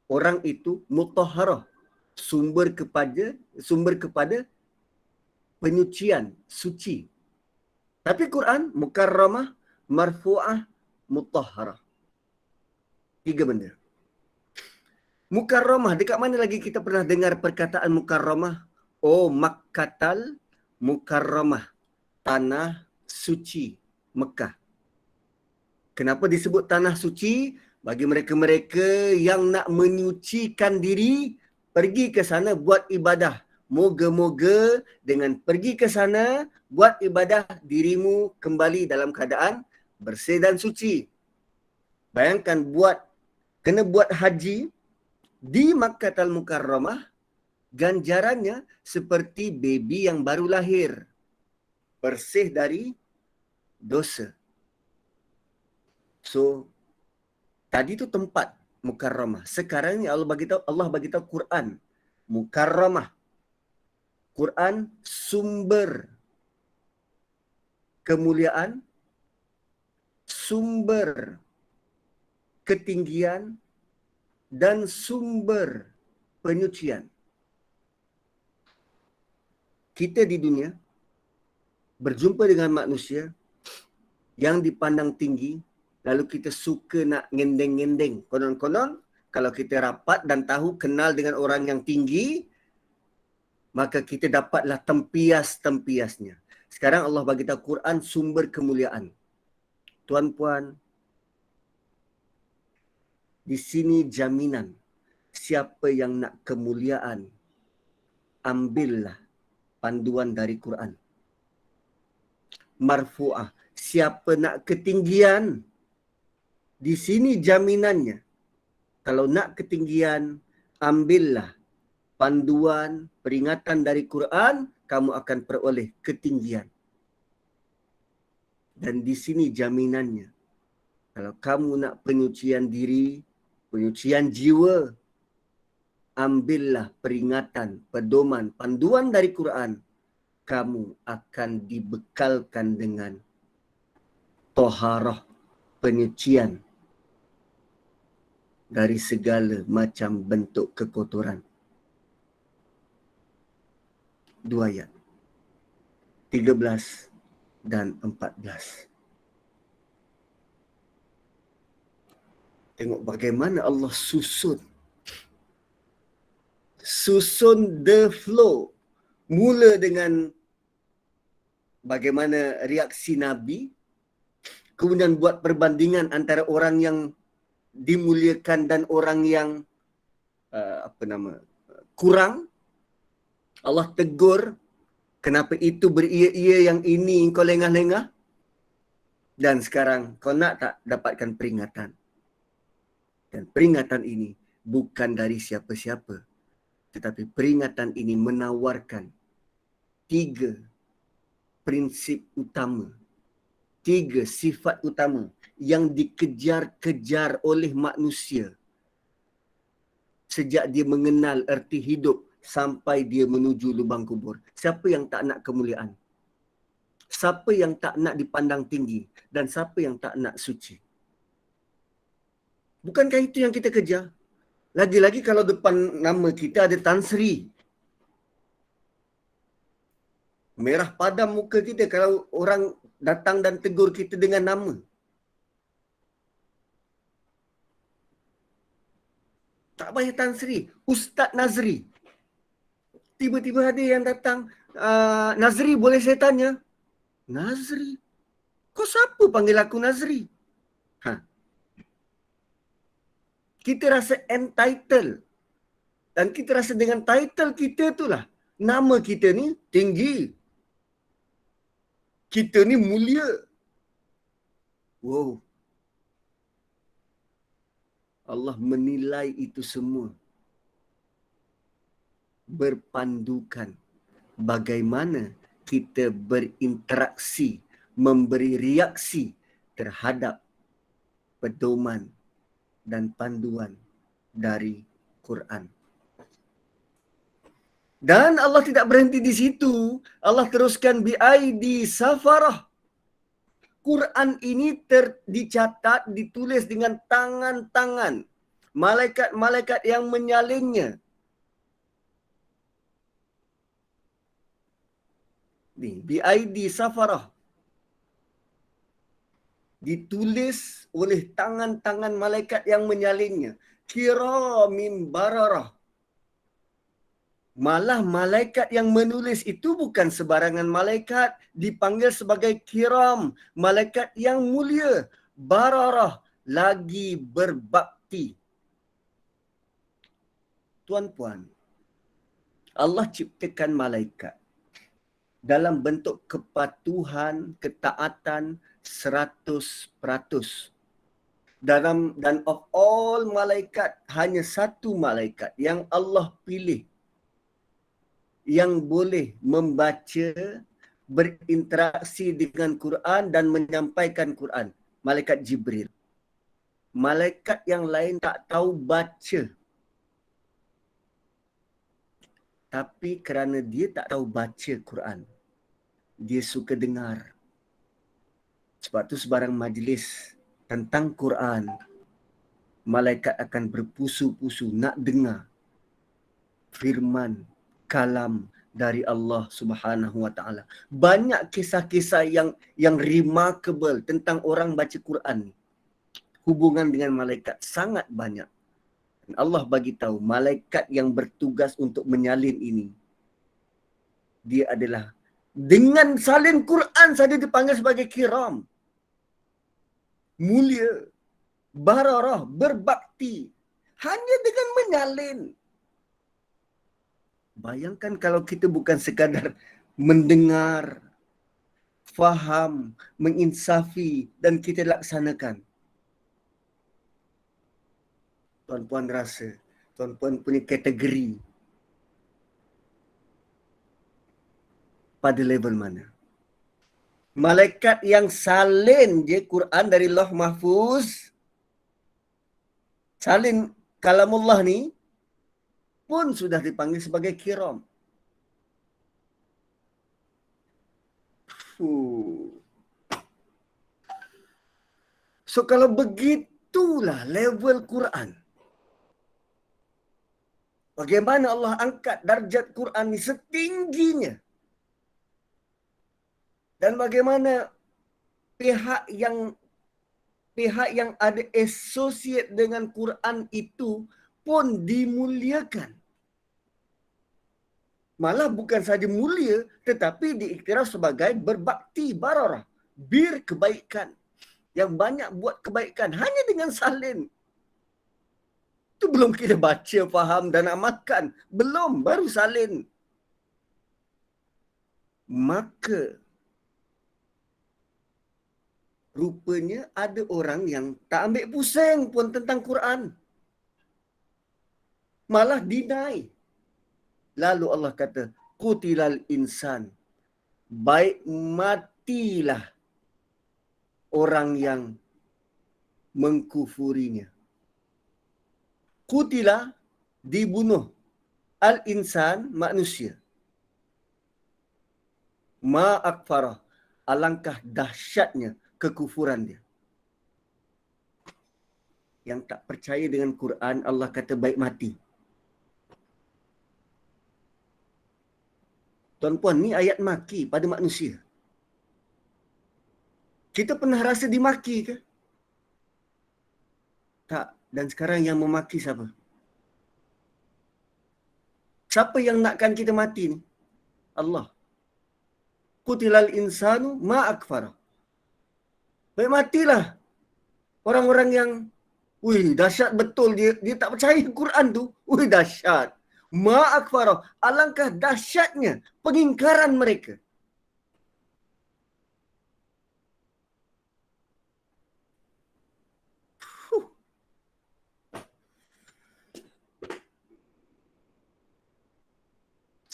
orang itu mutahharah, sumber kepada penyucian, suci. Tapi Quran mukarramah, marfu'ah, mutahharah. 3 benda. Mukarramah, dekat mana lagi kita pernah dengar perkataan mukarramah? Oh, Makkatal Mukarramah, tanah suci Mekah. Kenapa disebut tanah suci? Bagi mereka-mereka yang nak menyucikan diri, pergi ke sana buat ibadah. Moga-moga dengan pergi ke sana, buat ibadah, dirimu kembali dalam keadaan bersih dan suci. Bayangkan kena buat haji di Makkatal Mukarramah, ganjarannya seperti baby yang baru lahir. Bersih dari dosa. So, tadi tu tempat mukarramah. Sekarang ni Allah bagi tahu Quran mukarramah. Quran sumber kemuliaan, sumber ketinggian dan sumber penyucian. Kita di dunia berjumpa dengan manusia yang dipandang tinggi, lalu kita suka nak ngendeng-ngendeng. Konon-konon, kalau kita rapat dan tahu kenal dengan orang yang tinggi, maka kita dapatlah tempias-tempiasnya. Sekarang Allah bagi tahu Quran sumber kemuliaan. Tuan-puan, di sini jaminan siapa yang nak kemuliaan, ambillah panduan dari Quran. Marfu'ah, siapa nak ketinggian, di sini jaminannya. Kalau nak ketinggian, ambillah panduan, peringatan dari Quran, kamu akan peroleh ketinggian. Dan di sini jaminannya. Kalau kamu nak penyucian diri, penyucian jiwa, ambillah peringatan, pedoman, panduan dari Quran. Kamu akan dibekalkan dengan taharah, penyucian dari segala macam bentuk kekotoran. 2 ayat. 13 dan 14. Tengok bagaimana Allah susun the flow. Mula dengan bagaimana reaksi Nabi, kemudian buat perbandingan antara orang yang dimuliakan dan orang yang kurang. Allah tegur, kenapa itu beria-ia, yang ini kau lengah-lengah? Dan sekarang kau nak tak dapatkan peringatan? Dan peringatan ini bukan dari siapa-siapa, tetapi peringatan ini menawarkan 3 prinsip utama, 3 sifat utama yang dikejar-kejar oleh manusia sejak dia mengenal erti hidup sampai dia menuju lubang kubur. Siapa yang tak nak kemuliaan? Siapa yang tak nak dipandang tinggi? Dan siapa yang tak nak suci? Bukankah itu yang kita kejar? Lagi-lagi kalau depan nama kita ada Tan Sri. Merah padam muka kita kalau orang datang dan tegur kita dengan nama. Tak payah Tan Sri, Ustaz Nazri. Tiba-tiba ada yang datang, Nazri, boleh saya tanya? Nazri? Kau siapa panggil aku Nazri? Kita rasa entitled. Dan kita rasa dengan title kita itulah, nama kita ni tinggi. Kita ni mulia. Wow. Allah menilai itu semua berpandukan bagaimana kita berinteraksi, memberi reaksi terhadap pedoman dan panduan dari Quran. Dan Allah tidak berhenti di situ. Allah teruskan bi'aidi safarah. Quran ini dicatat, ditulis dengan tangan-tangan Malaikat-malaikat yang menyalinnya. Ni, BID Safarah. Ditulis oleh tangan-tangan malaikat yang menyalinnya. Kiramin bararah. Malah malaikat yang menulis itu bukan sebarangan malaikat. Dipanggil sebagai kiram. Malaikat yang mulia. Bararah. Lagi berbakti. Tuan-puan, Allah ciptakan malaikat dalam bentuk kepatuhan, ketaatan 100%. Dan of all malaikat, hanya satu malaikat yang Allah pilih yang boleh membaca, berinteraksi dengan Quran dan menyampaikan Quran. Malaikat Jibril. Malaikat yang lain tak tahu baca. Tapi kerana dia tak tahu baca Quran, dia suka dengar. Sebab tu sebarang majlis tentang Quran, malaikat akan berpusu-pusu nak dengar firman, kalam dari Allah Subhanahu Wa Taala. Banyak kisah-kisah yang remarkable tentang orang baca Quran ni. Hubungan dengan malaikat sangat banyak. Dan Allah bagi tahu malaikat yang bertugas untuk menyalin ini, dia adalah dengan salin Quran saja dipanggil sebagai kiram. Mulia, bararah, berbakti. Hanya dengan menyalin. Bayangkan kalau kita bukan sekadar mendengar, faham, menginsafi dan kita laksanakan. Tuan-puan rasa, tuan-puan punya kategori pada level mana? Malaikat yang salin je Quran dari Lauh Mahfuz, salin kalamullah ni pun sudah dipanggil sebagai kiram. So kalau begitulah level Quran, bagaimana Allah angkat darjat Quran ni setingginya? Dan bagaimana pihak yang ada associate dengan Quran itu pun dimuliakan. Malah bukan saja mulia, tetapi diiktiraf sebagai berbakti, bararah, bir kebaikan. Yang banyak buat kebaikan hanya dengan salin. Itu belum kita baca, faham dan amalkan. Belum, baru salin. Maka rupanya ada orang yang tak ambil pusing pun tentang Quran. Malah deny. Lalu Allah kata, qutilal insan. Baik matilah orang yang mengkufurinya. Qutila, dibunuh. Al-insan, manusia. Ma akfarah. Alangkah dahsyatnya kekufuran dia. Yang tak percaya dengan Quran, Allah kata baik mati. Tuan-puan, ni ayat maki pada manusia. Kita pernah rasa dimaki ke? Tak. Dan sekarang yang memaki siapa? Siapa yang nakkan kita mati ni? Allah. Qutilal insanu ma akfarah. Baik matilah orang-orang yang dahsyat betul, dia tak percaya Quran tu. Dahsyat. Ma akfarah. Alangkah dahsyatnya pengingkaran mereka.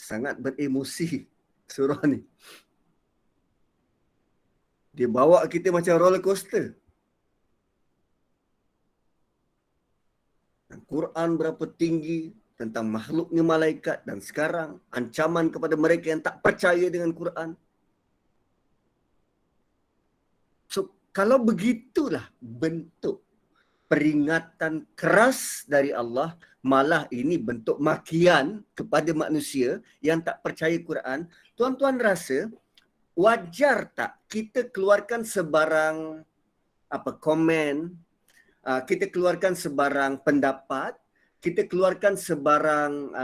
Sangat beremosi surah ni. Dia bawa kita macam roller coaster. Quran berapa tinggi tentang makhluknya malaikat, dan sekarang ancaman kepada mereka yang tak percaya dengan Quran. So, kalau begitulah bentuk peringatan keras dari Allah, malah ini bentuk makian kepada manusia yang tak percaya Quran. Tuan-tuan rasa wajar tak kita keluarkan sebarang komen, kita keluarkan sebarang pendapat, kita keluarkan sebarang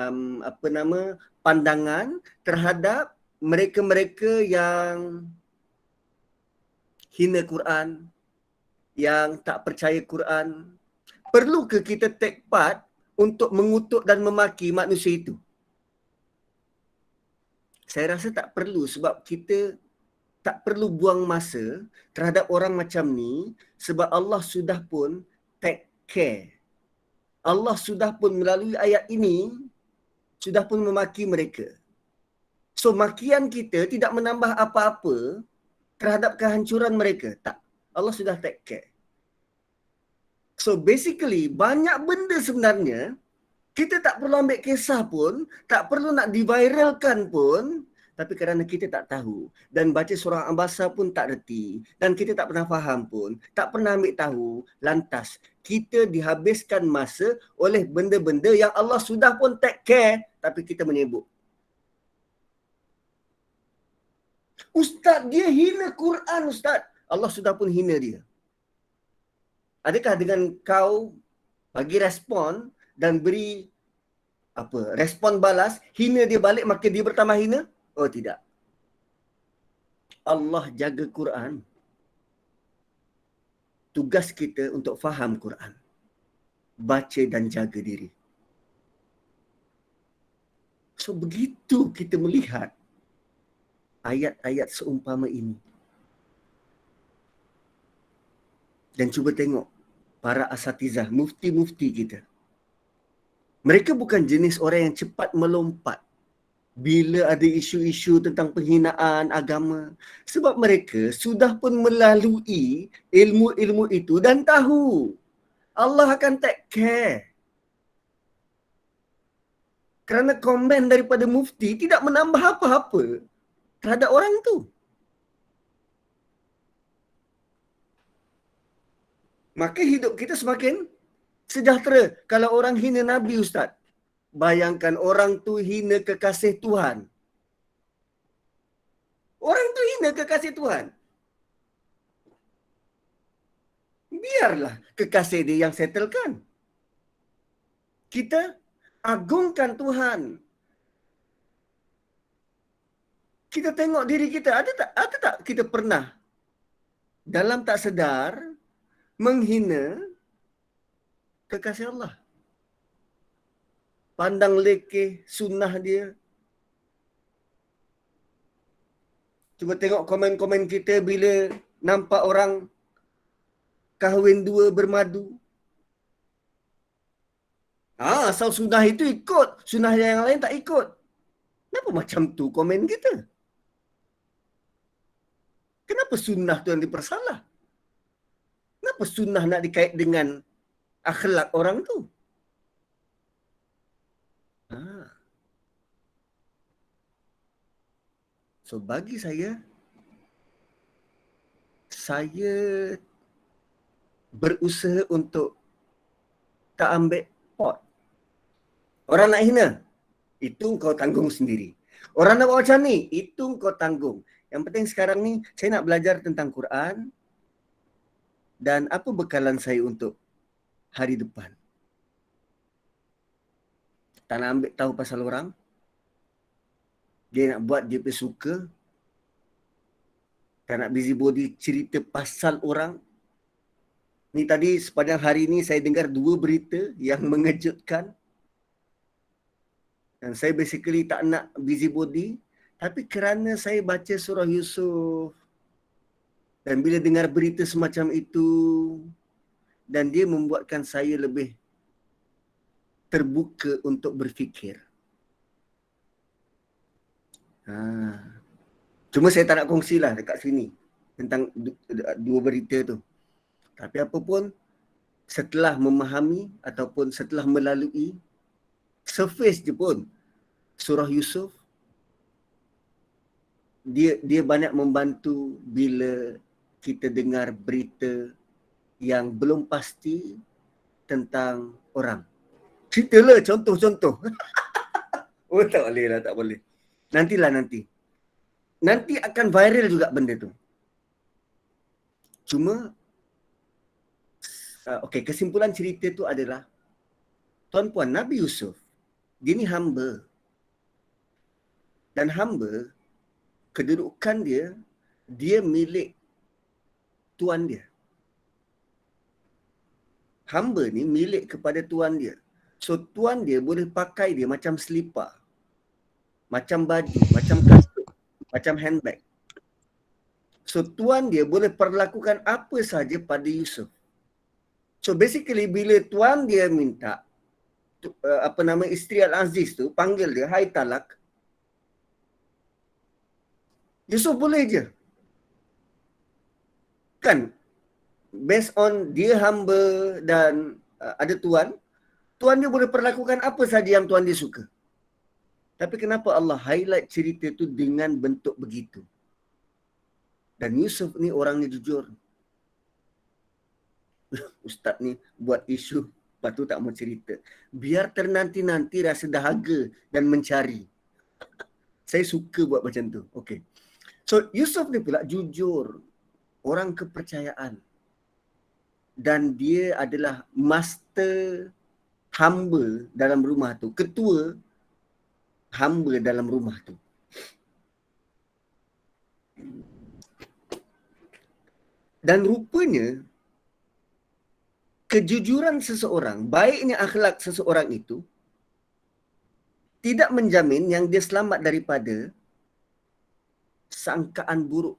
pandangan terhadap mereka-mereka yang hina Quran, yang tak percaya Quran? Perlu ke kita take part untuk mengutuk dan memaki manusia itu? Saya rasa tak perlu, sebab kita tak perlu buang masa terhadap orang macam ni, sebab Allah sudah pun take care. Allah sudah pun melalui ayat ini sudah pun memaki mereka. So makian kita tidak menambah apa-apa terhadap kehancuran mereka. Tak. Allah sudah take care. So basically banyak benda sebenarnya kita tak perlu ambil kisah pun, tak perlu nak diviralkan pun, tapi kerana kita tak tahu dan baca surah Abasa pun tak reti dan kita tak pernah faham pun, tak pernah ambil tahu, lantas kita dihabiskan masa oleh benda-benda yang Allah sudah pun take care tapi kita menyebut. Ustaz, dia hina Quran, Ustaz. Allah sudah pun hina dia. Adakah dengan kau bagi respon dan beri respon balas, hina dia balik maka dia bertambah hina? Oh tidak. Allah jaga Quran. Tugas kita untuk faham Quran. Baca dan jaga diri. So begitu kita melihat ayat-ayat seumpama ini. Dan cuba tengok para asatizah, mufti-mufti kita. Mereka bukan jenis orang yang cepat melompat bila ada isu-isu tentang penghinaan agama. Sebab mereka sudah pun melalui ilmu-ilmu itu dan tahu Allah akan take care. Kerana komen daripada mufti tidak menambah apa-apa terhadap orang tu. Maka hidup kita semakin sejahtera. Kalau orang hina Nabi, Ustaz, bayangkan orang tu hina kekasih Tuhan. Orang tu hina kekasih Tuhan. Biarlah kekasih dia yang settlekan. Kita agungkan Tuhan. Kita tengok diri kita. Ada tak kita pernah dalam tak sedar menghina kekasih Allah? Pandang lekeh sunnah dia. Cuba tengok komen-komen kita bila nampak orang kahwin dua bermadu. Asal sunnah itu ikut, sunnah yang lain tak ikut. Kenapa macam tu komen kita? Kenapa sunnah tu yang dipersalah? Kenapa sunnah nak dikait dengan akhlak orang tu? So bagi saya berusaha untuk tak ambil pot. Orang nak hina, itu kau tanggung sendiri. Orang nak buat macam ni, itu kau tanggung. Yang penting sekarang ni, saya nak belajar tentang Quran dan apa bekalan saya untuk hari depan. Tak nak ambil tahu pasal orang. Dia nak buat dia suka. Tak nak busybody cerita pasal orang. Ni tadi sepanjang hari ni saya dengar 2 berita yang mengejutkan. Dan saya basically tak nak busybody. Tapi kerana saya baca surah Yusuf. Dan bila dengar berita semacam itu. Dan dia membuatkan saya lebih terbuka untuk berfikir. Cuma saya tak nak kongsilah dekat sini tentang 2 berita tu. Tapi apa pun, setelah memahami ataupun setelah melalui surface je pun surah Yusuf, dia banyak membantu bila kita dengar berita yang belum pasti tentang orang. Ceritalah contoh-contoh. Oh tak boleh lah, tak boleh. Nantilah nanti. Nanti akan viral juga benda tu. Cuma, okey, kesimpulan cerita tu adalah, tuan-puan, Nabi Yusuf, dia ni hamba. Dan hamba, kedudukan dia, dia milik tuan dia. Hamba ni milik kepada tuan dia. So, tuan dia boleh pakai dia macam selipar, macam baju, macam kasut, macam handbag. So, tuan dia boleh perlakukan apa saja pada Yusuf. So, basically, bila tuan dia minta, isteri Al-Aziz tu, panggil dia, hai talak, Yusuf boleh je. Kan? Based on dia hamba dan ada tuan dia boleh perlakukan apa saja yang tuan dia suka. Tapi kenapa Allah highlight cerita tu dengan bentuk begitu? Dan Yusuf ni orangnya jujur. Ustaz ni buat isu, lepas tu tak mau cerita. Biar ternanti-nanti rasa dahaga dan mencari. Saya suka buat macam tu. Okay. So Yusuf ni pula jujur. Orang kepercayaan. Dan dia adalah master hamba dalam rumah tu. Ketua hamba dalam rumah tu. Dan rupanya, kejujuran seseorang, baiknya akhlak seseorang itu, tidak menjamin yang dia selamat daripada sangkaan buruk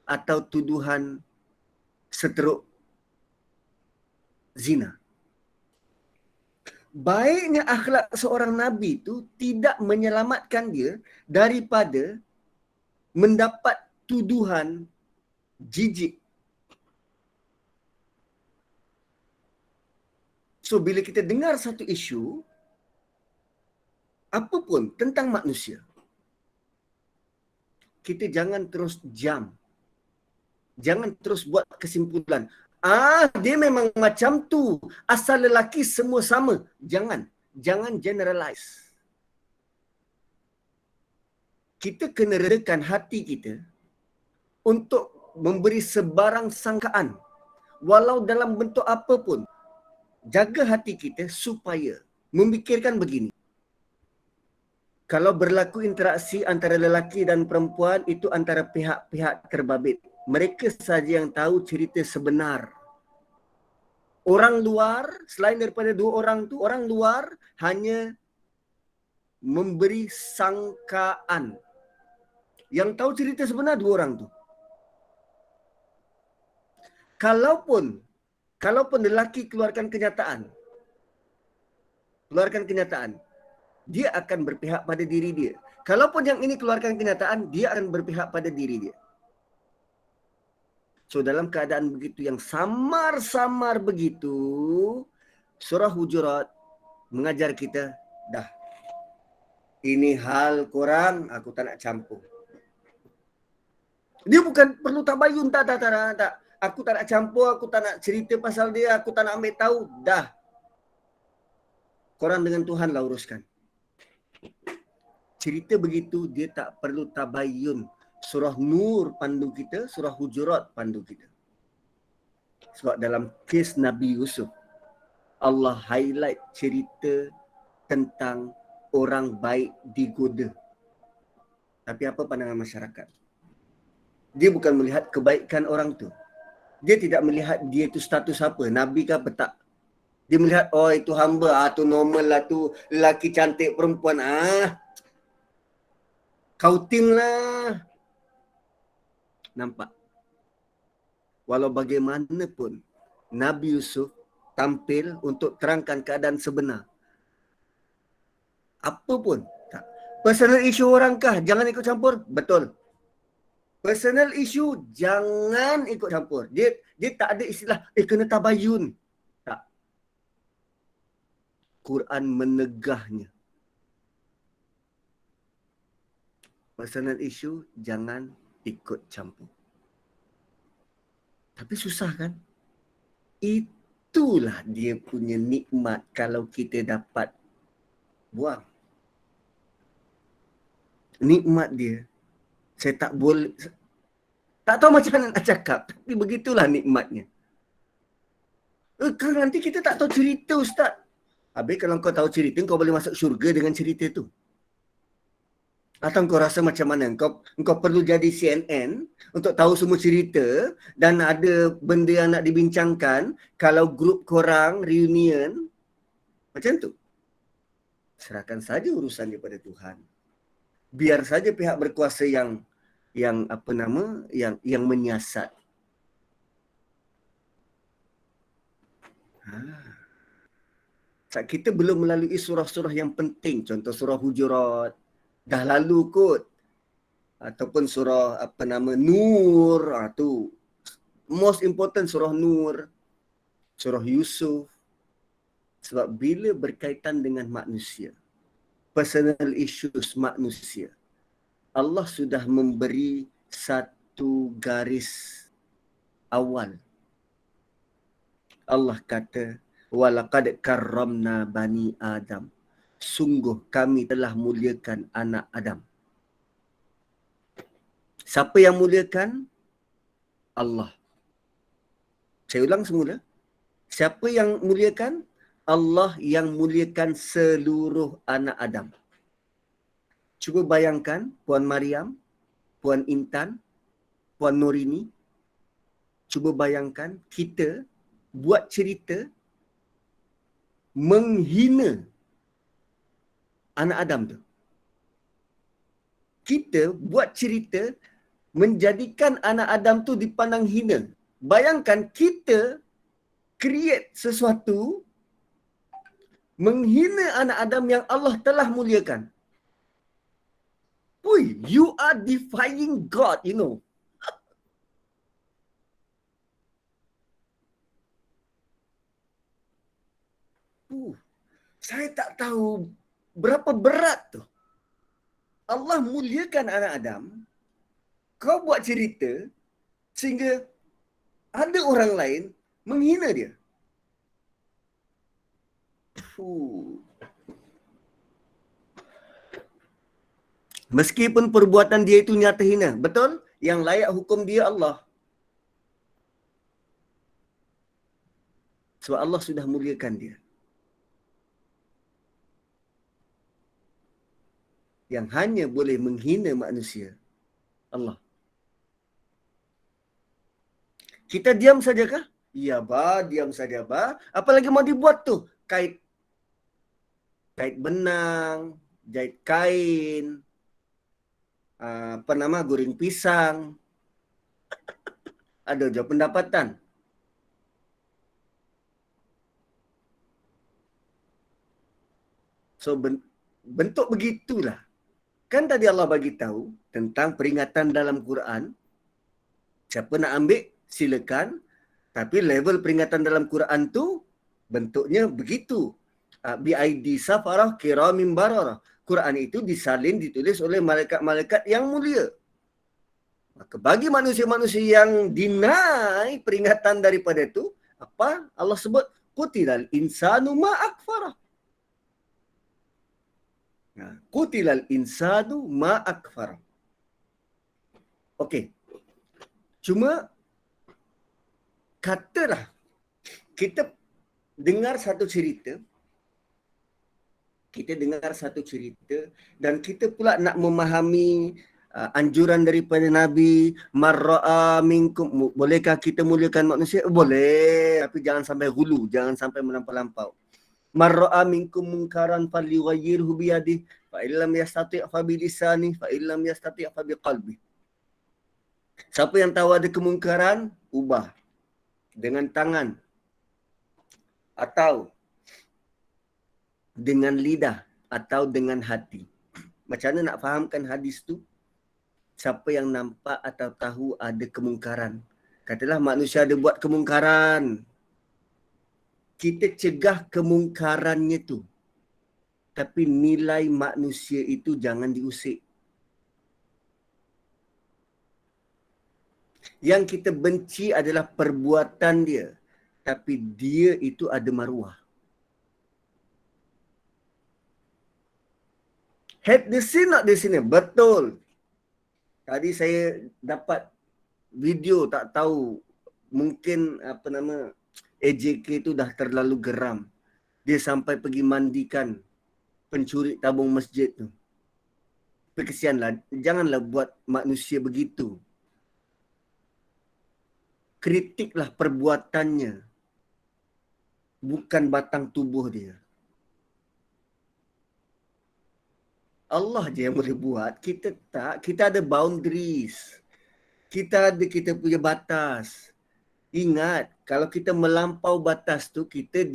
atau tuduhan seteruk zina. Baiknya akhlak seorang Nabi itu tidak menyelamatkan dia daripada mendapat tuduhan jijik. So, bila kita dengar satu isu, apapun tentang manusia, kita jangan terus jam. Jangan terus buat kesimpulan. Dia memang macam tu. Asal lelaki semua sama. Jangan. Jangan generalize. Kita kena redakan hati kita untuk memberi sebarang sangkaan. Walau dalam bentuk apa pun. Jaga hati kita supaya memikirkan begini. Kalau berlaku interaksi antara lelaki dan perempuan, itu antara pihak-pihak terbabit. Mereka saja yang tahu cerita sebenar. Orang luar, selain daripada dua orang tu, orang luar hanya memberi sangkaan. Yang tahu cerita sebenar dua orang tu. Kalaupun lelaki keluarkan kenyataan, dia akan berpihak pada diri dia. Kalaupun yang ini keluarkan kenyataan, dia akan berpihak pada diri dia. So, dalam keadaan begitu yang samar-samar begitu, surah Hujurat mengajar kita, dah, ini hal korang, aku tak nak campur. Dia bukan perlu tabayun, tak. Aku tak nak campur, aku tak nak cerita pasal dia, aku tak nak ambil tahu, dah. Korang dengan Tuhan lah uruskan. Cerita begitu, dia tak perlu tabayun. Surah Nur pandu kita, surah Hujurat pandu kita. Sebab dalam kes Nabi Yusuf, Allah highlight cerita tentang orang baik digoda. Tapi apa pandangan masyarakat? Dia bukan melihat kebaikan orang tu. Dia tidak melihat dia tu status apa, Nabi ke apa, tak. Dia melihat, oh itu hamba, tu normal lah tu, lelaki cantik perempuan, kautim lah. Nampak? Walau bagaimanapun, Nabi Yusuf tampil untuk terangkan keadaan sebenar. Apa pun. Tak. Personal issue orangkah? Jangan ikut campur? Betul. Personal issue, jangan ikut campur. Dia tak ada istilah, kena tabayun. Tak. Quran menegahnya. Personal issue, jangan ikut campur. Tapi susah kan? itulah dia punya nikmat kalau kita dapat buang. Nikmat dia. Saya tak boleh, tak tahu macam mana nak cakap, tapi begitulah nikmatnya. Kalau nanti kita tak tahu cerita, Ustaz. Habis kalau kau tahu cerita, kau boleh masuk syurga dengan cerita tu. Atau kau rasa macam mana? Kau perlu jadi CNN untuk tahu semua cerita dan ada benda yang nak dibincangkan kalau grup korang reunion. Macam tu. Serahkan saja urusan daripada Tuhan. Biar saja pihak berkuasa yang menyiasat. Kita belum melalui surah-surah yang penting. Contoh surah Hujurat. Dah lalu kot. Ataupun surah Nur. Tu. Most important surah Nur. Surah Yusuf. Sebab bila berkaitan dengan manusia. Personal issues manusia. Allah sudah memberi satu garis awal. Allah kata, walaqad karramna bani Adam. Sungguh kami telah muliakan anak Adam. Siapa yang muliakan? Allah. Saya ulang semula. Siapa yang muliakan? Allah yang muliakan seluruh anak Adam. Cuba bayangkan Puan Mariam, Puan Intan, Puan Nurini. Cuba bayangkan kita buat cerita menghina anak Adam tu. Kita buat cerita menjadikan anak Adam tu dipandang hina. Bayangkan kita create sesuatu menghina anak Adam yang Allah telah muliakan. Ui, you are defying God, you know. Saya tak tahu berapa berat tu. Allah muliakan anak Adam. Kau buat cerita sehingga ada orang lain menghina dia. Meskipun perbuatan dia itu nyata hina. Betul? Yang layak hukum dia Allah. Sebab Allah sudah muliakan dia. Yang hanya boleh menghina manusia, Allah. Kita diam sajakah? Ya, diam saja, Apalagi mau dibuat tu? Kait benang, jahit kain, goreng pisang. Ada je pendapatan. So, bentuk begitulah. Kan tadi Allah bagi tahu tentang peringatan dalam Quran. Siapa nak ambil, silakan. Tapi level peringatan dalam Quran tu bentuknya begitu. BID safarah kiramin bararah. Quran itu disalin, ditulis oleh malaikat-malaikat yang mulia. Maka bagi manusia-manusia yang deny peringatan daripada itu, apa Allah sebut? Qutilal insanu ma akfarah. Qutilal insanu ma akfarah. Okey. Cuma katalah kita dengar satu cerita, dan kita pula nak memahami anjuran daripada Nabi, marra'a minkum, bolehkah kita muliakan manusia? Boleh, tapi jangan sampai hulu, jangan sampai melampau-lampau. Marra'a minkum munkaran falyughayyirhu biyadihi, fa illam yastati' fa bilisanihi, fa illam yastati' fa biqalbihi. Siapa yang tahu ada kemungkaran, ubah dengan tangan atau dengan lidah atau dengan hati. Macam mana nak fahamkan hadis tu? Siapa yang nampak atau tahu ada kemungkaran. Katalah manusia ada buat kemungkaran. Kita cegah kemungkarannya tu. Tapi nilai manusia itu jangan diusik. Yang kita benci adalah perbuatan dia. tapi dia itu ada maruah. Had di sini, not di sini. Betul. Tadi saya dapat video, tak tahu, mungkin AJK itu dah terlalu geram. Dia sampai pergi mandikan pencuri tabung masjid tu. Tapi kesianlah, janganlah buat manusia begitu. Kritiklah perbuatannya, bukan batang tubuh dia. Allah je yang boleh buat, kita tak. Kita ada boundaries. Kita punya batas. Ingat, kalau kita melampau batas tu, kita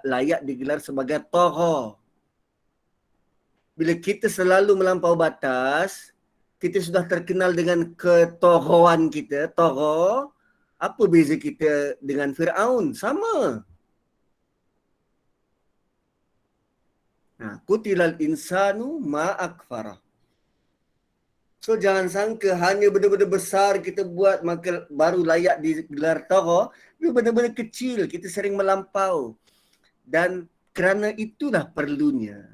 layak digelar sebagai tagha. Bila kita selalu melampau batas, kita sudah terkenal dengan ketaghaan kita, tagha. Apa beza kita dengan Firaun? Sama. Qutilal insanu ma akfarah. So jangan sangka hanya benda-benda besar kita buat maka baru layak digelar tagha. Itu benda-benda kecil kita sering melampau. Dan kerana itulah perlunya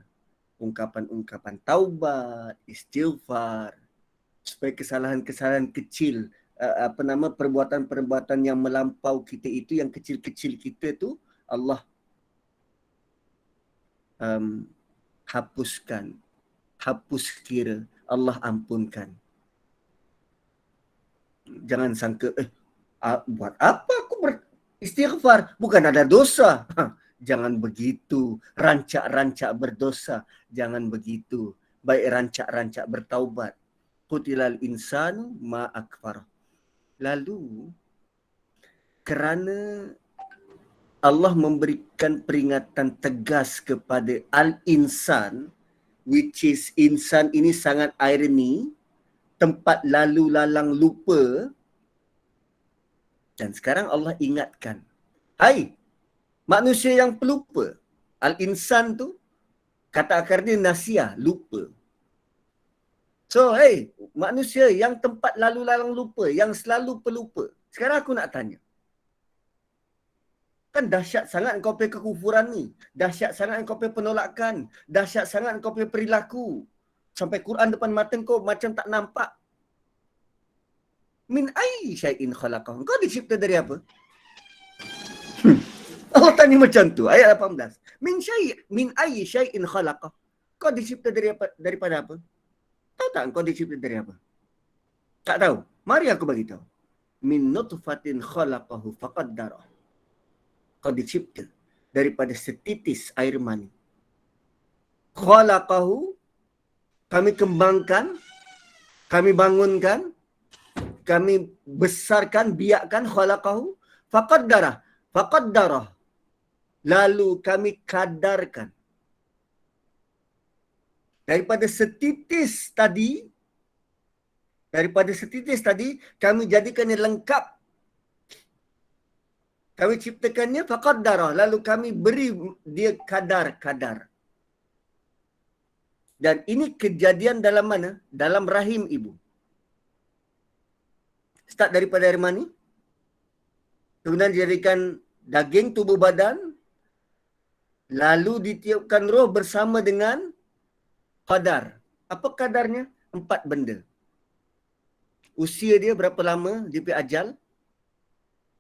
ungkapan-ungkapan taubat, istighfar, supaya kesalahan-kesalahan kecil, perbuatan-perbuatan yang melampau kita itu, yang kecil-kecil kita tu, Allah hapuskan, hapus kira, Allah ampunkan. Jangan sangka, buat apa aku beristighfar? Bukan ada dosa. Jangan begitu. Rancak-rancak berdosa. Jangan begitu. Baik rancak-rancak bertaubat. Qutilal insanu ma akfar. Lalu, kerana Allah memberikan peringatan tegas kepada al-insan, which is insan ini sangat ironi, tempat lalu lalang lupa. Dan sekarang Allah ingatkan, hai manusia yang pelupa. Al-insan tu kata akar dia nasia, lupa. So, hey, manusia yang tempat lalu lalang lupa, yang selalu pelupa. Sekarang aku nak tanya, kan dahsyat sangat kau punya kekufuran ni. Dahsyat sangat kau punya penolakan. Dahsyat sangat kau punya perilaku. Sampai Quran depan mata kau macam tak nampak. Min ayyi syai'in khalaqah. Kau dicipta dari apa? Allah tanya macam tu. Ayat 18. Min ayyi syai'in khalaqah. Kau dicipta dari apa? Daripada apa? Tahu tak kau dicipta dari apa? Tak tahu. Mari aku bagi tahu. Min nutfatin khalaqahu faqaddarah. Kau dicipta daripada setitis air mani. Khalaqahu, kami kembangkan, kami bangunkan, kami besarkan, biakkan, khalaqahu, faqaddarah, lalu kami kadarkan. Daripada setitis tadi, kami jadikannya lengkap. Kami ciptakannya faqaddarah, lalu kami beri dia kadar-kadar. Dan ini kejadian dalam mana? Dalam rahim ibu. Start daripada air mani, kemudian dijadikan daging tubuh badan, lalu ditiupkan roh bersama dengan qadar. Apa kadarnya? 4 benda. Usia dia berapa lama dia punya ajal?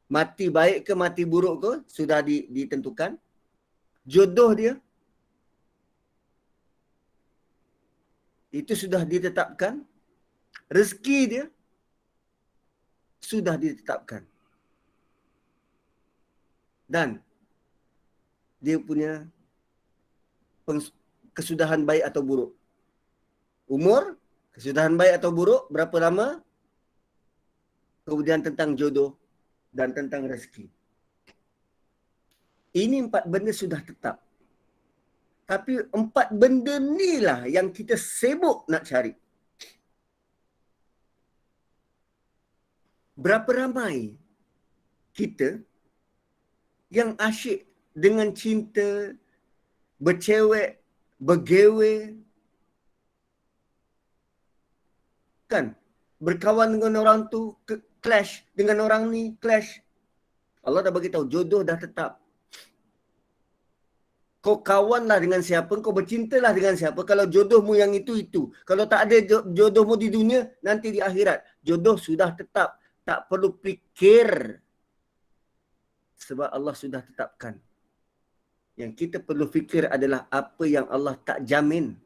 Mati baik ke mati buruk ke sudah ditentukan. Jodoh dia itu sudah ditetapkan. Rezeki dia sudah ditetapkan. Dan dia punya kesudahan baik atau buruk. Umur, kesudahan baik atau buruk, berapa lama. Kemudian tentang jodoh dan tentang rezeki. Ini 4 benda sudah tetap. Tapi 4 benda ni lah yang kita sibuk nak cari. Berapa ramai kita yang asyik dengan cinta, bercewek, bergewe, kan? Berkawan dengan orang tu, clash dengan orang ni, clash. Allah dah bagi tahu jodoh dah tetap. Kau kawanlah dengan siapa, kau bercintalah dengan siapa. Kalau jodohmu yang itu. Kalau tak ada jodohmu di dunia, nanti di akhirat. Jodoh sudah tetap. Tak perlu fikir. Sebab Allah sudah tetapkan. Yang kita perlu fikir adalah apa yang Allah tak jamin.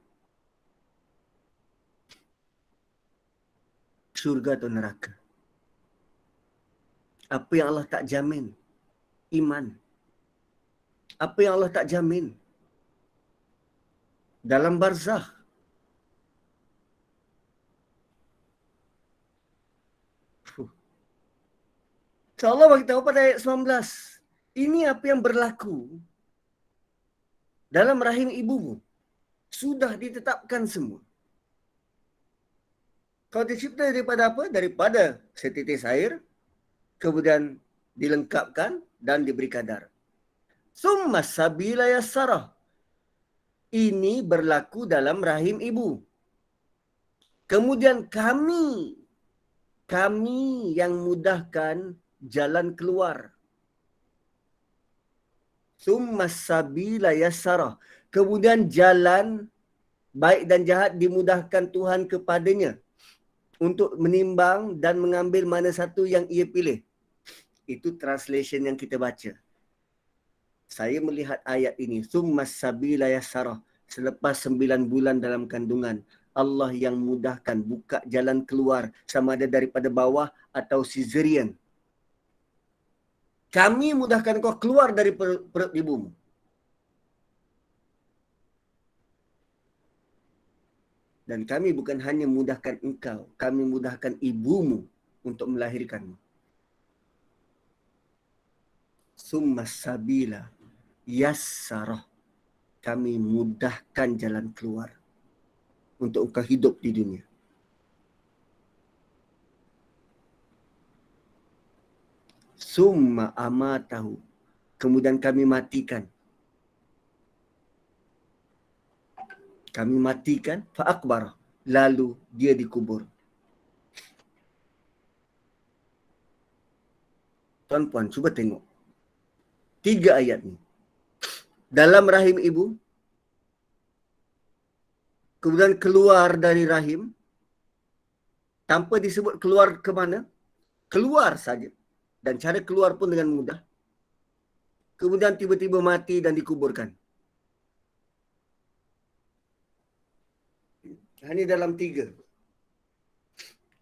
Syurga atau neraka. Apa yang Allah tak jamin? Iman. Apa yang Allah tak jamin? Dalam barzakh. So Allah bagi tahu pada ayat 19. Ini apa yang berlaku dalam rahim ibumu. Sudah ditetapkan semua. Kau dicipta daripada apa? Daripada setitis air. Kemudian dilengkapkan dan diberi kadar. Summa sabila yassarah. Ini berlaku dalam rahim ibu. Kemudian kami yang mudahkan jalan keluar. Summa sabila yassarah. Kemudian jalan baik dan jahat dimudahkan Tuhan kepadanya untuk menimbang dan mengambil mana satu yang ia pilih. Itu translation yang kita baca. Saya melihat ayat ini, summa sabila yassarah, selepas 9 bulan dalam kandungan, Allah yang mudahkan buka jalan keluar sama ada daripada bawah atau cesarean. Kami mudahkan kau keluar dari perut ibumu. Dan kami bukan hanya mudahkan engkau, kami mudahkan ibumu untuk melahirkanmu. Summa sabila yassarah. Kami mudahkan jalan keluar untuk engkau hidup di dunia. Summa amatahu. Kemudian kami matikan. Kami matikan fa'akbarah. Lalu dia dikubur. Tuan-puan, cuba tengok. 3 ayat ni. Dalam rahim ibu, kemudian keluar dari rahim, tanpa disebut keluar ke mana, keluar saja. Dan cara keluar pun dengan mudah. Kemudian tiba-tiba mati dan dikuburkan. Hanya dalam 3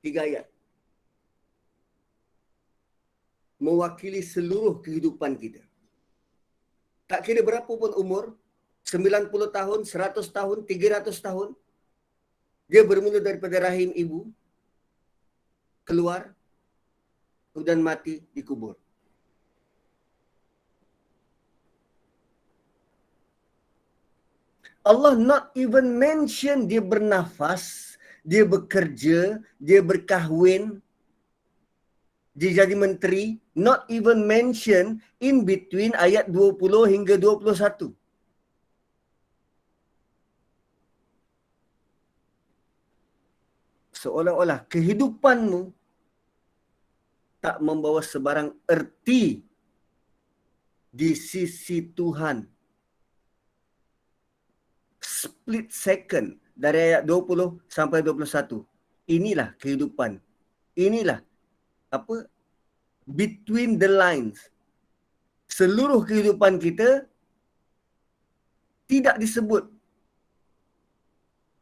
ayat. Mewakili seluruh kehidupan kita. Tak kira berapa pun umur, 90 tahun, 100 tahun, 300 tahun, dia bermula daripada rahim ibu, keluar, kemudian mati, dikubur. Allah not even mention dia bernafas, dia bekerja, dia berkahwin, dia jadi menteri, not even mention in between ayat 20 hingga 21. Seolah-olah kehidupanmu tak membawa sebarang erti di sisi Tuhan. Split second dari ayat 20 sampai 21. Inilah kehidupan. Inilah apa? Between the lines. Seluruh kehidupan kita tidak disebut.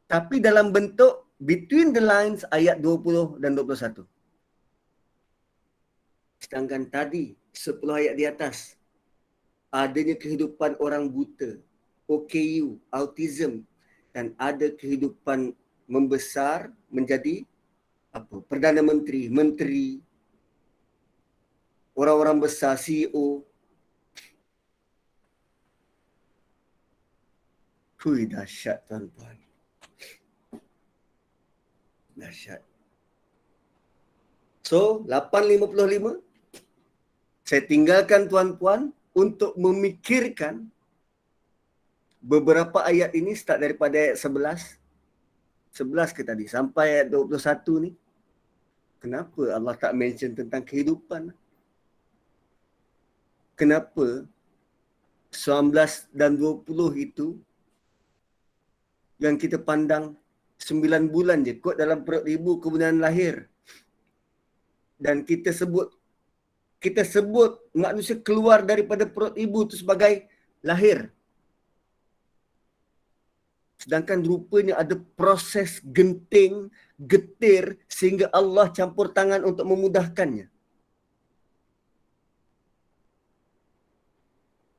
Tapi dalam bentuk between the lines ayat 20 dan 21. Sedangkan tadi 10 ayat di atas adanya kehidupan orang buta, OKU, autism, dan ada kehidupan membesar menjadi apa? Perdana Menteri, menteri, orang-orang besar, CEO. Hui, dahsyat tuan-tuan. Dahsyat. So, 8.55, saya tinggalkan tuan-tuan untuk memikirkan beberapa ayat ini start daripada ayat 11. 11 ke tadi, sampai ayat 21 ni. Kenapa Allah tak mention tentang kehidupan? kenapa 19 dan 20 itu yang kita pandang 9 bulan je kot dalam perut ibu kemudian lahir. Dan kita sebut manusia keluar daripada perut ibu itu sebagai lahir. Sedangkan rupanya ada proses genting, getir sehingga Allah campur tangan untuk memudahkannya.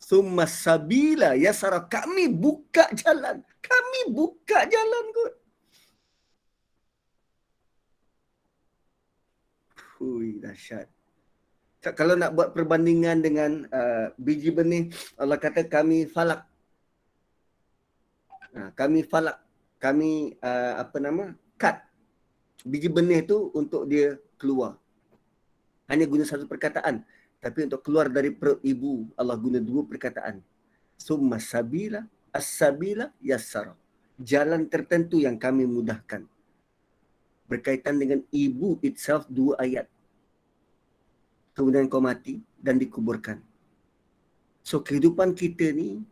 Summa sabila yasara, kami buka jalan. Kami buka jalan kot. Hui, dahsyat. Kalau nak buat perbandingan dengan biji benih, Allah kata kami falak. Kami falak. Kami cut. Biji benih tu untuk dia keluar. Hanya guna satu perkataan. Tapi untuk keluar dari perut ibu, Allah guna dua perkataan. Summa sabila, as-sabila yassara. Jalan tertentu yang kami mudahkan. Berkaitan dengan ibu itself, 2 ayat. Kemudian kau mati dan dikuburkan. So kehidupan kita ni,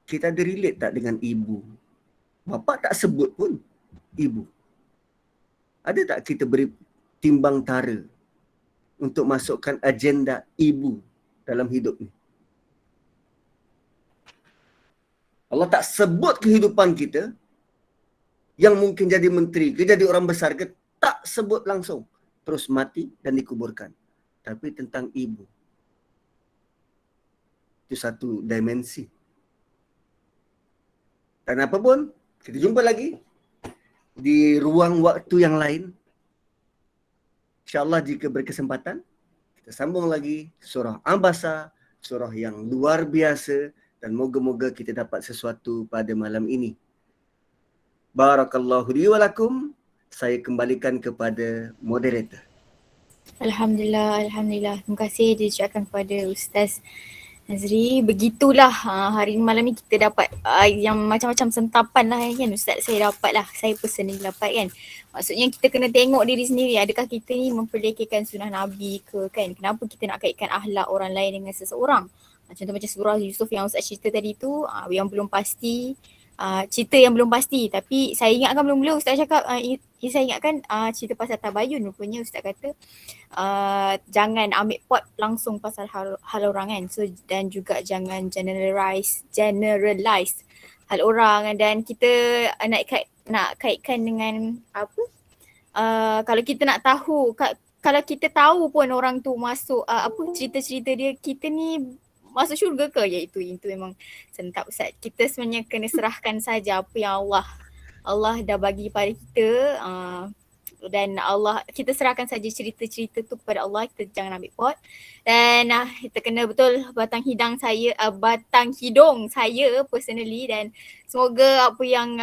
kita ada relate tak dengan ibu? Bapa tak sebut pun ibu. Ada tak kita beri timbang tara untuk masukkan agenda ibu dalam hidup ni? Allah tak sebut kehidupan kita yang mungkin jadi menteri ke, jadi orang besar ke, tak sebut langsung. Terus mati dan dikuburkan. Tapi tentang ibu. Itu satu dimensi. Dan apa pun, kita jumpa lagi di ruang waktu yang lain. InsyaAllah jika berkesempatan, kita sambung lagi surah Abasa, surah yang luar biasa, dan moga-moga kita dapat sesuatu pada malam ini. Barakallahu li wa lakum. Saya kembalikan kepada moderator. Alhamdulillah. Terima kasih diucapkan kepada Ustaz Nazri. Begitulah hari malam ni kita dapat yang macam-macam sentapan lah kan Ustaz. Saya dapat lah, saya personally dapat kan. Maksudnya kita kena tengok diri sendiri. Adakah kita ni memperlekehkan sunnah Nabi ke kan? Kenapa kita nak kaitkan akhlak orang lain dengan seseorang? Contoh macam surah Yusuf yang Ustaz cerita tadi tu, yang belum pasti. Cerita yang belum pasti, tapi saya ingatkan belum Ustaz cakap, saya ingatkan cerita pasal tabayun. Rupanya Ustaz kata jangan ambil pot langsung pasal hal orang kan. So, dan juga jangan generalize hal orang. Dan kita nak kaitkan dengan apa, kalau kita nak tahu, kalau kita tahu pun orang tu masuk cerita-cerita dia, kita ni masuk syurga ke? Itu memang sentap Ustaz. Kita sebenarnya kena serahkan saja apa yang Allah dah bagi pada kita, dan kita serahkan saja cerita-cerita tu kepada Allah. Kita jangan ambil pot. Dan kita kena betul batang hidung saya personally, dan semoga apa yang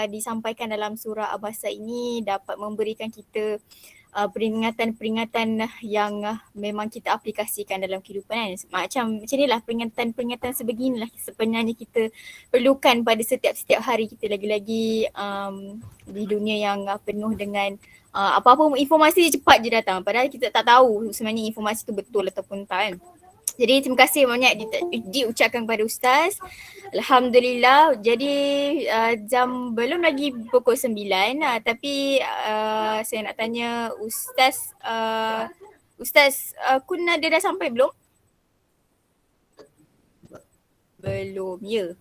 disampaikan dalam surah Abasa ini dapat memberikan kita peringatan-peringatan yang memang kita aplikasikan dalam kehidupan kan. Macam ni lah, peringatan-peringatan sebeginilah sebenarnya kita perlukan pada setiap hari kita, lagi-lagi di dunia yang penuh dengan apa-apa informasi cepat je datang, padahal kita tak tahu sebenarnya informasi tu betul ataupun tak kan. Jadi terima kasih banyak diucapkan kepada Ustaz. Alhamdulillah. Jadi jam belum lagi pukul 9, tapi saya nak tanya Ustaz, Kun ada dah sampai belum? Belum, ya.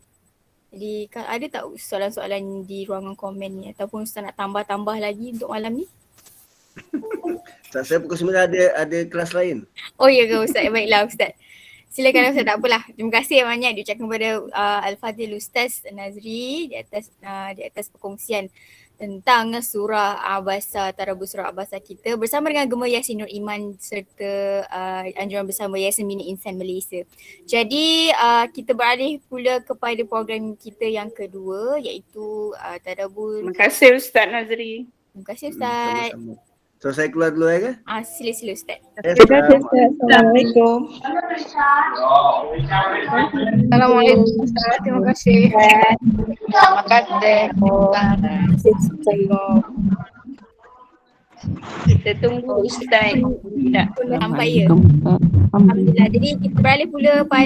Jadi ada tak soalan-soalan di ruangan komen ni, ataupun Ustaz nak tambah-tambah lagi untuk malam ni? Saya pukul 9 ada kelas lain. Oh ya ke Ustaz? Baiklah Ustaz. Silakan Ustaz, tak apalah. Terima kasih banyak diucapkan kepada Al-Fadhil Ustaz Nazri di atas perkongsian tentang surah Abasa, Tadabbur surah Abasa kita bersama dengan Gemma Yasin Nur Iman serta anjuran bersama Yayasan Bina Insan Malaysia. Jadi kita beralih pula kepada program kita yang kedua, iaitu Tadabbur. Terima kasih Ustaz Nazri. Terima kasih Ustaz. Sama-sama. So saya keluar dulu ke? Sila Ustaz. Terima kasih Ustaz. Assalamualaikum. Assalamualaikum Ustaz. Terima kasih. Terima kasih. Terima kasih. Kita tunggu Ustaz. Tak. Sampai ya. Assalamualaikum, Ustaz. Alhamdulillah. Alhamdulillah. Jadi kita beralih pula pada